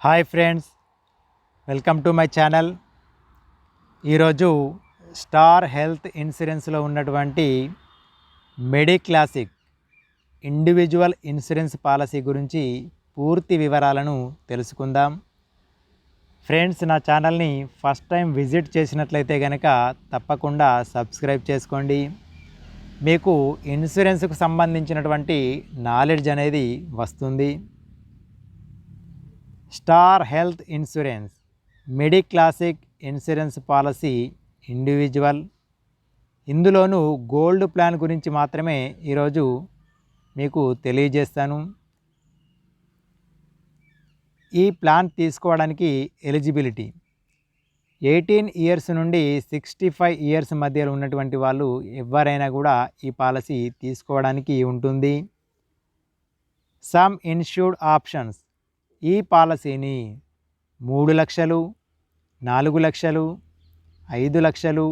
Hi friends, welcome to my channel. ఈరోజు star Health ఇన్సూరెన్స్లో ఉన్నటువంటి మెడిక్లాసిక్ ఇండివిజువల్ ఇన్సూరెన్స్ పాలసీ గురించి పూర్తి వివరాలను తెలుసుకుందాం. ఫ్రెండ్స్, నా ఛానల్ని ఫస్ట్ టైం విజిట్ చేసినట్లయితే కనుక తప్పకుండా సబ్స్క్రైబ్ చేసుకోండి. మీకు ఇన్సూరెన్స్కు సంబంధించినటువంటి నాలెడ్జ్ అనేది వస్తుంది. Star Health insurance Mediclassic insurance policy individual. ఇందులోనూ గోల్డ్ ప్లాన్ గురించి మాత్రమే ఈరోజు మీకు తెలియజేస్తాను. ఈ ప్లాన్ తీసుకోవడానికి ఎలిజిబిలిటీ 18 ఇయర్స్ నుండి 65 ఇయర్స్ మధ్యలో ఉన్నటువంటి వాళ్ళు ఎవరైనా కూడా ఈ పాలసీ తీసుకోవడానికి ఉంటుంది. Some insured options. ఈ పాలసీని 3 లక్షలు, 4 లక్షలు, 5 లక్షలు,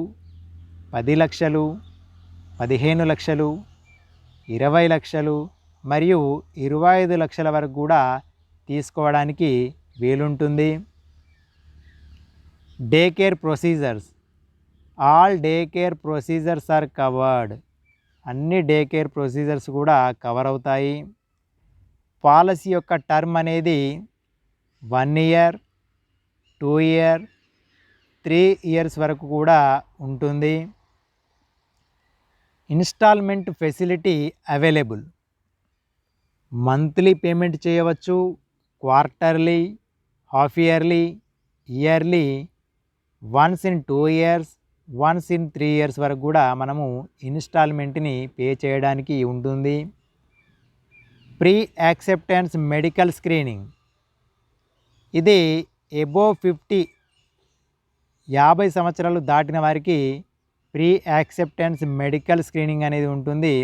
10 లక్షలు, 15 లక్షలు, 20 లక్షలు మరియు 25 లక్షల వరకు కూడా తీసుకోవడానికి వీలుంటుంది. Day care procedures. All day care procedures are covered. అన్ని డే కేర్ ప్రొసీజర్స్ కూడా కవర్ అవుతాయి. పాలసీ యొక్క టర్మ్ అనేది 1 ఇయర్, 2 ఇయర్, 3 ఇయర్స్ వరకు కూడా ఉంటుంది. Installment facility available. Monthly payment చేయవచ్చు, quarterly, half yearly, yearly, once in 2 years, once in 3 years వరకు కూడా మనము ఇన్స్టాల్మెంట్ని పే చేయడానికి ఉంటుంది. Pre acceptance medical screening. ఇది ఎబోవ్ 50 సంవత్సరాలు దాటిన వారికి ప్రీ యాక్సెప్టెన్స్ మెడికల్ స్క్రీనింగ్ అనేది ఉంటుంది.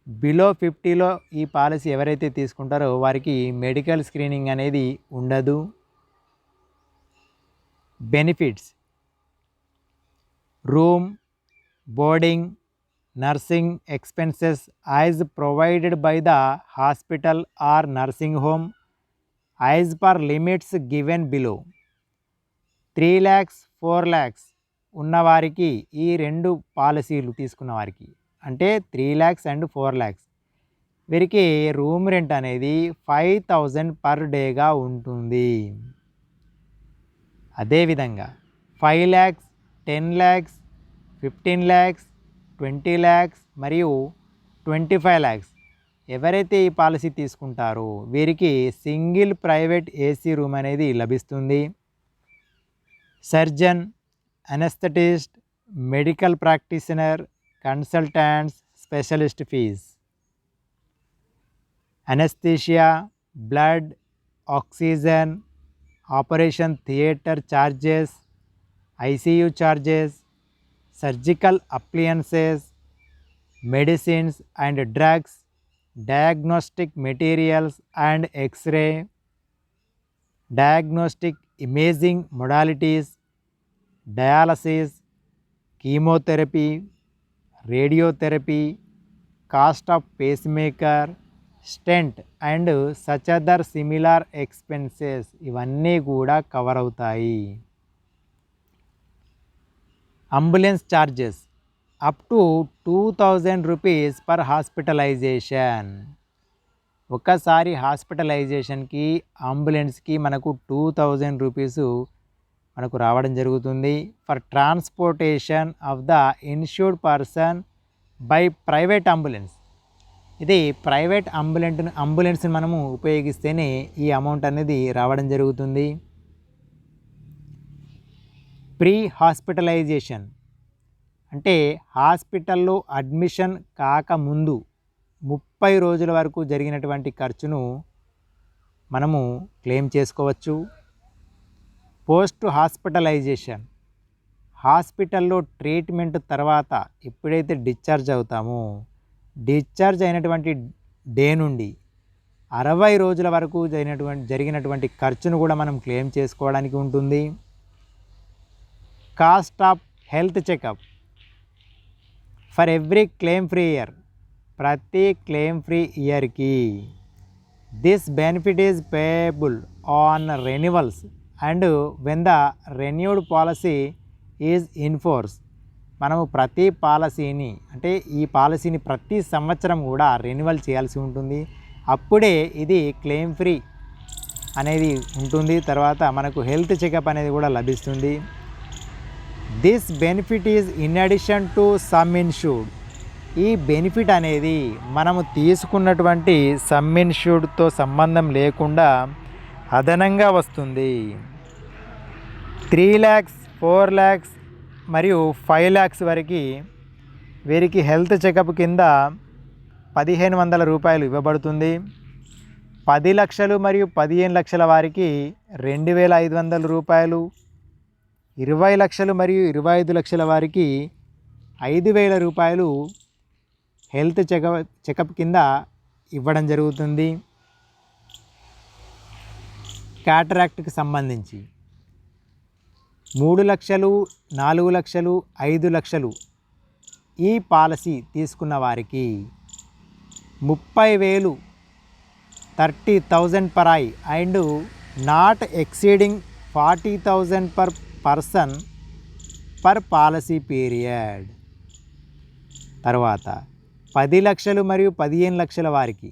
బిలో 50లో ఈ పాలసీ ఎవరైతే తీసుకుంటారో వారికి మెడికల్ స్క్రీనింగ్ అనేది ఉండదు. Benefits. Room, boarding, nursing expenses as provided by the hospital or nursing home as per limits given below. 3 lakhs, 4 lakhs ఉన్నవారికి ఈ రెండు పాలసీలు తీసుకున్న వారికి అంటే 3 lakhs and 4 lakhs వీరికి రూమ్ రెంట్ అనేది 5,000 పర్ డేగా ఉంటుంది. అదేవిధంగా 5 lakhs, 10 lakhs, 15 lakhs, 20 lakhs మరియు 25 lakhs ఎవరైతే ఈ పాలసీ తీసుకుంటారో వీరికి సింగిల్ ప్రైవేట్ ఏసీ రూమ్ అనేది లభిస్తుంది. Surgeon, anaesthetist, medical practitioner, consultants, specialist fees. Anaesthesia, blood, oxygen, operation theatre charges, ICU charges, surgical appliances, medicines and drugs, diagnostic materials and X-ray, diagnostic imaging modalities, dialysis, chemotherapy, radiotherapy, cost of pacemaker, stent and such other similar expenses ఇవన్నీ కూడా cover అవుతాయి. Ambulance charges up to 2,000 rupees per hospitalisation. ఒక్కసారి హాస్పిటలైజేషన్కి అంబులెన్స్కి మనకు 2,000 rupees మనకు రావడం జరుగుతుంది. For transportation of the insured person by private ambulance. ఇది ప్రైవేట్ అంబులెన్స్ని మనము ఉపయోగిస్తేనే ఈ అమౌంట్ అనేది రావడం జరుగుతుంది. ప్రీ హాస్పిటలైజేషన్ అంటే హాస్పిటల్లో అడ్మిషన్ కాకముందు 30 రోజుల వరకు జరిగినటువంటి ఖర్చును మనము క్లెయిమ్ చేసుకోవచ్చు. పోస్ట్ హాస్పిటలైజేషన్ హాస్పిటల్లో ట్రీట్మెంట్ తర్వాత ఎప్పుడైతే డిశ్చార్జ్ అవుతామో డిశ్చార్జ్ అయినటువంటి డే నుండి 60 రోజుల వరకు జరిగినటువంటి ఖర్చును కూడా మనం క్లెయిమ్ చేసుకోవడానికి ఉంటుంది. Cost of health checkup for every claim free year. ప్రతి క్లెయిమ్ ఫ్రీ ఇయర్కి this benefit is payable on renewals and when the renewed policy is in force. మనము ప్రతి పాలసీని అంటే ఈ పాలసీని ప్రతి సంవత్సరం కూడా రెన్యువల్ చేయాల్సి ఉంటుంది. అప్పుడే ఇది క్లెయిమ్ ఫ్రీ అనేది ఉంటుంది. తర్వాత మనకు హెల్త్ చెకప్ అనేది కూడా లభిస్తుంది. This benefit is in addition to some insured. ఈ బెనిఫిట్ అనేది మనము తీసుకున్నటువంటి సమ్ ఇన్ష్యూర్డ్తో సంబంధం లేకుండా అదనంగా వస్తుంది. 3 lakhs, 4 lakhs మరియు 5 lakhs వరకు వీరికి హెల్త్ చెకప్ కింద 1500 రూపాయలు ఇవ్వబడుతుంది. 10 లక్షలు మరియు 15 లక్షల వారికి 2500 రూపాయలు, 20 లక్షలు మరియు 25 లక్షల వారికి 5000 రూపాయలు హెల్త్ చెకప్ కింద ఇవ్వడం జరుగుతుంది. క్యాటరాక్ట్కి సంబంధించి 3 లక్షలు, 4 లక్షలు, 5 లక్షలు ఈ పాలసీ తీసుకున్న వారికి 30,000 30,000 per eye and not exceeding 40,000 per person per policy period. తర్వాత 10 లక్షలు మరియు 15 లక్షల వారికి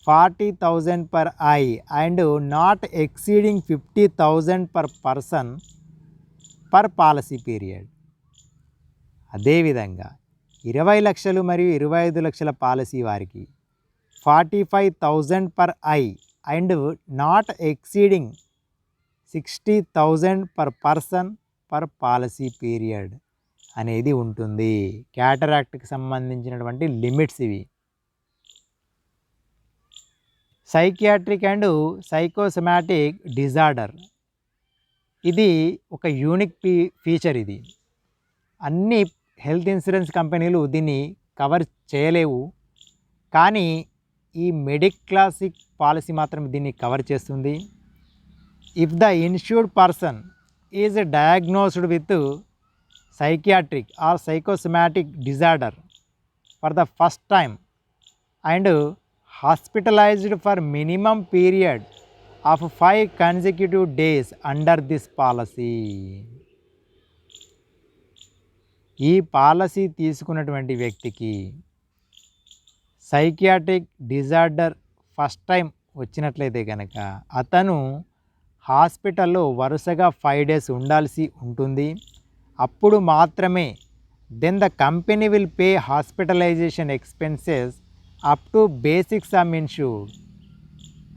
40,000 per eye and not exceeding 50,000 per person per policy period. అదేవిధంగా 20 లక్షలు మరియు 25 లక్షల పాలసీ వారికి 45,000 per eye and not exceeding 60,000 per person per policy period అనేది ఉంటుంది. క్యాటరాక్ట్కి సంబంధించినటువంటి లిమిట్స్ ఇవి. సైకియాట్రిక్ అండ్ సైకోసమాటిక్ డిజార్డర్ ఇది ఒక యూనిక్ ఫీచర్. ఇది అన్ని హెల్త్ ఇన్సూరెన్స్ కంపెనీలు దీన్ని కవర్ చేయలేవు, కానీ ఈ మెడిక్లాసిక్ పాలసీ మాత్రం దీన్ని కవర్ చేస్తుంది. If the insured person is diagnosed with psychiatric or psychosomatic disorder for the first time and hospitalised for minimum period of 5 consecutive days under this policy. ఈ policy తీసుకున్నటువంటి వ్యక్తికి సైకియాట్రిక్ డిజార్డర్ ఫస్ట్ టైం వచ్చినట్లయితే కనుక అతను హాస్పిటల్లో వరుసగా 5 days ఉండాల్సి ఉంటుంది. అప్పుడు మాత్రమే then the company will pay hospitalisation expenses up to basic sum insured.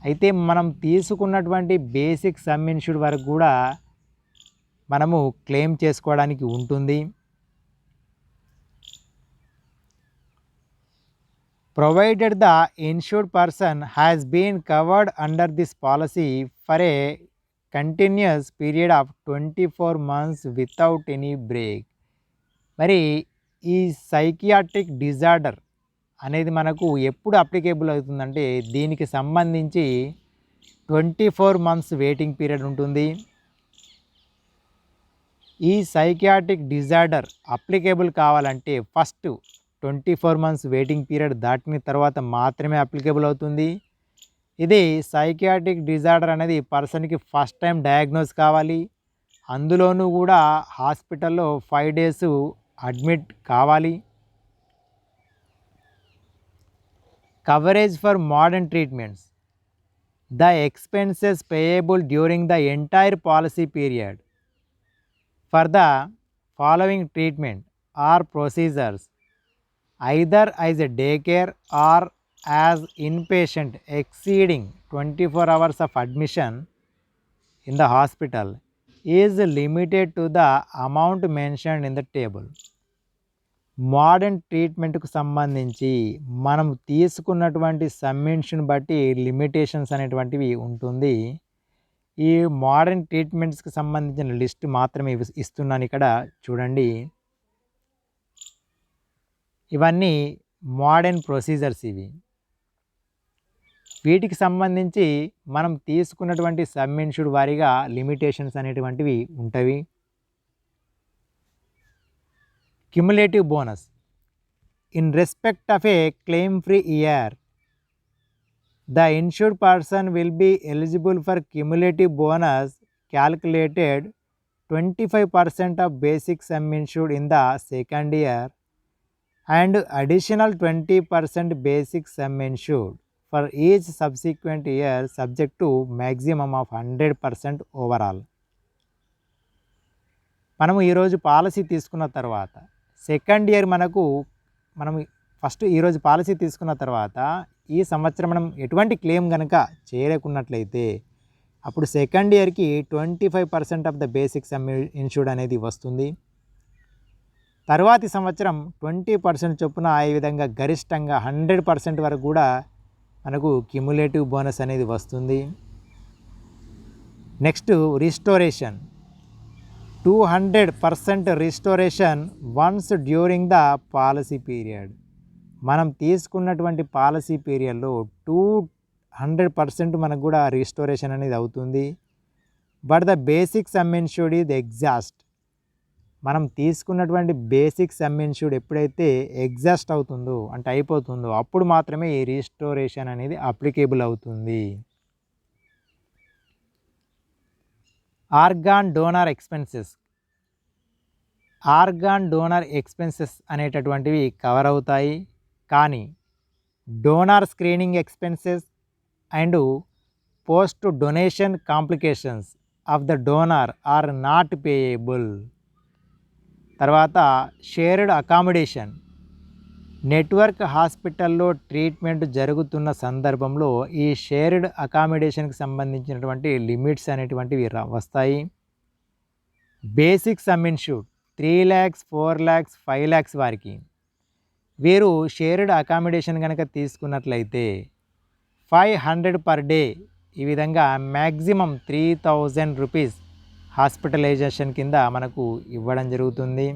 అయితే మనం తీసుకున్నటువంటి బేసిక్ సమ్ ఇన్ష్యూర్డ్ వరకు కూడా మనము క్లెయిమ్ చేసుకోవడానికి ఉంటుంది. Provided the insured person has been covered under this policy for a continuous period of 24 months without any break. మరి ఈ సైకియాట్రిక్ డిజార్డర్ అనేది మనకు ఎప్పుడు అప్లికేబుల్ అవుతుందంటే దీనికి సంబంధించి 24 months వెయిటింగ్ పీరియడ్ ఉంటుంది. ఈ సైకియాట్రిక్ డిజార్డర్ అప్లికేబుల్ కావాలంటే ఫస్ట్ 24 months వెయిటింగ్ పీరియడ్ దాటిన తర్వాత మాత్రమే అప్లికేబుల్ అవుతుంది. ఇది సైకియాట్రిక్ డిజార్డర్ అనేది పర్సన్కి ఫస్ట్ టైం డయాగ్నోస్ కావాలి, అందులోనూ కూడా హాస్పిటల్లో 5 days అడ్మిట్ కావాలి. Coverage for modern treatments. The expenses payable during the entire policy period for the following treatment are procedures either as a daycare or as inpatient exceeding 24 hours of admission in the hospital is limited to the amount mentioned in the table. Modern ట్రీట్మెంట్కు సంబంధించి మనం తీసుకున్నటువంటి సమ్మిషన్ బట్టి limitations అనేటువంటివి ఉంటుంది. ఈ modern ట్రీట్మెంట్స్కి సంబంధించిన list మాత్రమే ఇస్తున్నాను ఇక్కడ చూడండి. ఇవన్నీ మోడర్న్ ప్రొసీజర్స్. ఇవి వీటికి సంబంధించి మనం తీసుకున్నటువంటి సబ్మిన్షుడ్ వారీగా లిమిటేషన్స్ అనేటువంటివి ఉంటాయి. Cumulative bonus in respect of A claim free year The insured person will be eligible for cumulative bonus calculated 25% of basic sum insured in the second year and additional 20% basic sum insured for each subsequent year subject to maximum of 100% overall. మనము ఈరోజు policy తీసుకున్న తర్వాత second year మనం first ఈరోజు policy తీసుకున్న తర్వాత ఈ సంవత్సరం మనం ఎటువంటి క్లెయిమ్ కనుక చేయలేకున్నట్లయితే అప్పుడు సెకండ్ ఇయర్కి 25% of the basic sum insured అనేది వస్తుంది. తర్వాతి సంవత్సరం 20% చొప్పున ఈ విధంగా గరిష్టంగా 100% వరకు కూడా మనకు క్యుములేటివ్ బోనస్ అనేది వస్తుంది. Next restoration 200% restoration once during the policy period. మనం తీసుకున్నటువంటి పాలసీ పీరియడ్లో 200% మనకు కూడా రిస్టోరేషన్ అనేది అవుతుంది. But the basic sum insured is exhaust. మనం తీసుకున్నటువంటి బేసిక్ సమ్ ఇన్సూర్డ్ ఎప్పుడైతే ఎగ్జాస్ట్ అవుతుందో అంటే అయిపోతుందో అప్పుడు మాత్రమే ఈ రిస్టోరేషన్ అనేది అప్లికేబుల్ అవుతుంది. Organ donor expenses. Organ donor expenses అనేటటువంటివి కవర్ అవుతాయి, కానీ donor screening expenses and post donation complications of the donor are not payable. తర్వాత షేర్డ్ అకామిడేషన్. నెట్వర్క్ హాస్పిటల్లో ట్రీట్మెంట్ జరుగుతున్న సందర్భంలో ఈ షేర్డ్ అకామిడేషన్కి సంబంధించినటువంటి లిమిట్స్ అనేటువంటివి వస్తాయి. Basic sum insured 3 lakhs, 4 lakhs, 5 lakhs వారికి వీరు షేర్డ్ అకామిడేషన్ కనుక తీసుకున్నట్లయితే 500 పర్ డే ఈ విధంగా మ్యాక్సిమం 3000 రూపీస్ హాస్పిటలైజేషన్ కింద మనకు ఇవ్వడం జరుగుతుంది.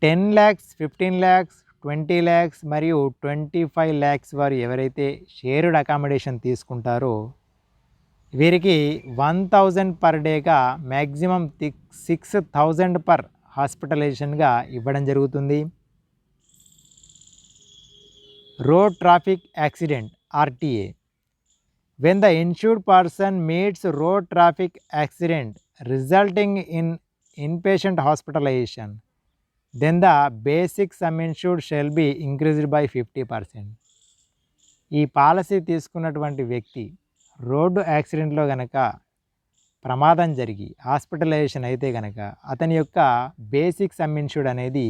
10 lakhs, 15 lakhs, 20 lakhs మరియు 25 lakhs వారు ఎవరైతే షేర్డ్ అకామిడేషన్ తీసుకుంటారో వీరికి 1000 పర్ డేగా మ్యాక్సిమం 6000 పర్ హాస్పిటలైజేషన్గా ఇవ్వడం జరుగుతుంది. Road traffic accident RTA. When the insured person meets road traffic accident resulting in inpatient hospitalization, then the basic sum insured shall be increased by 50%. ఈ policy తీసుకున్నటువంటి వ్యక్తి road యాక్సిడెంట్లో గనక ప్రమాదం జరిగి హాస్పిటలైజేషన్ అయితే గనక అతని యొక్క బేసిక్ సమ్ ఇన్సూర్డ్ అనేది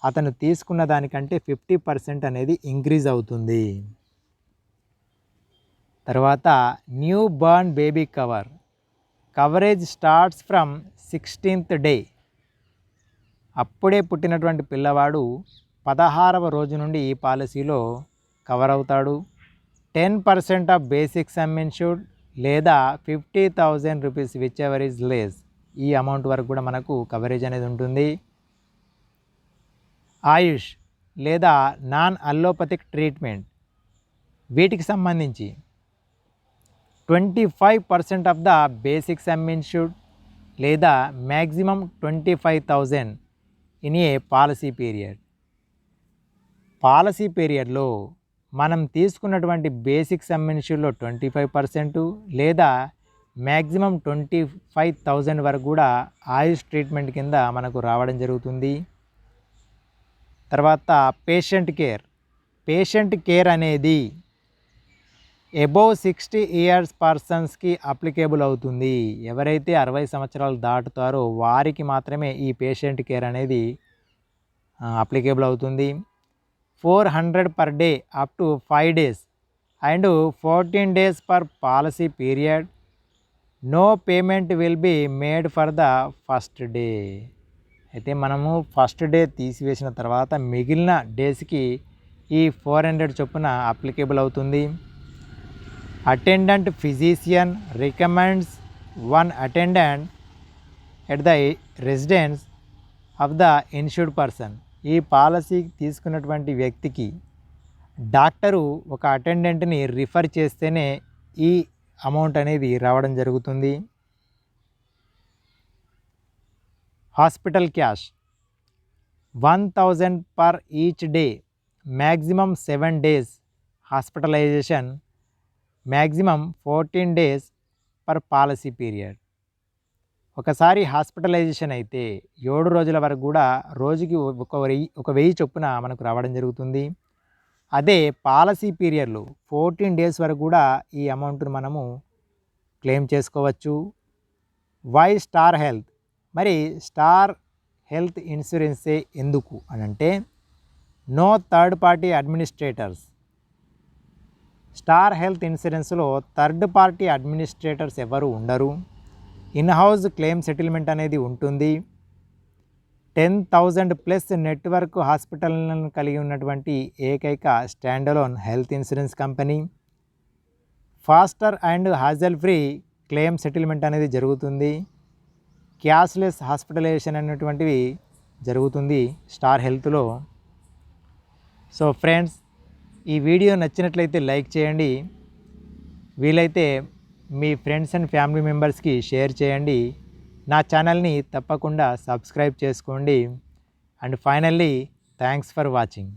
అతను తీసుకున్న దానికంటే 50% అనేది ఇంక్రీజ్ అవుతుంది. తర్వాత new burn baby coverage starts from 16th day. అప్పుడే పుట్టినటువంటి పిల్లవాడు 16వ రోజు నుండి ఈ పాలసీలో కవర్ అవుతాడు. 10% ఆఫ్ బేసిక్ సమ్ ఇన్సూర్డ్ లేదా 50,000 rupees which ever is less, ఈ అమౌంట్ వరకు కూడా మనకు కవరేజ్ అనేది ఉంటుంది. ఆయుష్ లేదా నాన్ అల్లోపతిక్ ట్రీట్మెంట్ వీటికి సంబంధించి 25% of the basic sum insured లేదా maximum 25,000 in a policy period. Policy పీరియడ్లో మనం తీసుకున్నటువంటి బేసిక్ సమ్ ఇన్సూర్డ్లో 25% లేదా మ్యాక్సిమం 25,000 వరకు కూడా ఆయుష్ ట్రీట్మెంట్ కింద మనకు రావడం జరుగుతుంది. తర్వాత పేషెంట్ కేర్ అనేది అబోవ్ 60 years పర్సన్స్కి అప్లికేబుల్ అవుతుంది. ఎవరైతే 60 సంవత్సరాలు దాటుతారో వారికి మాత్రమే ఈ పేషెంట్ కేర్ అనేది అప్లికేబుల్ అవుతుంది. 400 per day up to 5 days and 14 days per policy period. No payment will be made for the first day. అయితే మనము ఫస్ట్ డే తీసివేసిన తర్వాత మిగిలిన డేస్కి ఈ 400 చొప్పున అప్లికేబుల్ అవుతుంది. Attendant physician recommends 1 attendant at the residence of the insured person. ఈ పాలసీ తీసుకున్నటువంటి వ్యక్తికి డాక్టరు ఒక అటెండెంట్ని రిఫర్ చేస్తేనే ఈ అమౌంట్ అనేది రావడం జరుగుతుంది. Hospital cash 1000 per each day, maximum 7 days hospitalisation maximum 14 days per policy period. ఒకసారి హాస్పిటలైజేషన్ అయితే 7 రోజుల వరకు కూడా రోజుకి ఒక 1000 చొప్పున మనకు రావడం జరుగుతుంది. అదే పాలసీ పీరియడ్లో 14 days వరకు కూడా ఈ అమౌంట్ను మనము క్లెయిమ్ చేసుకోవచ్చు. Why Star Health? మరి స్టార్ హెల్త్ ఇన్సూరెన్సే ఎందుకు అని అంటే, no third party administrators. Star Health ఇన్సూరెన్స్లో థర్డ్ పార్టీ అడ్మినిస్ట్రేటర్స్ ఎవరు ఉండరు. ఇన్ హౌస్ క్లెయిమ్ సెటిల్మెంట్ అనేది ఉంటుంది. 10,000+ నెట్వర్క్ హాస్పిటల్లను కలిగి ఉన్నటువంటి ఏకైక standalone health insurance company. Faster and hassle free claim settlement అనేది జరుగుతుంది. క్యాష్లెస్ హాస్పిటలైజేషన్ అనేటువంటివి జరుగుతుంది స్టార్ హెల్త్లో. సో ఫ్రెండ్స్, ఈ వీడియో నచ్చినట్లయితే లైక్ చేయండి. వీలైతే మీ ఫ్రెండ్స్ అండ్ ఫ్యామిలీ మెంబర్స్కి షేర్ చేయండి. నా ఛానల్ని తప్పకుండా సబ్స్క్రైబ్ చేసుకోండి. And finally thanks for watching.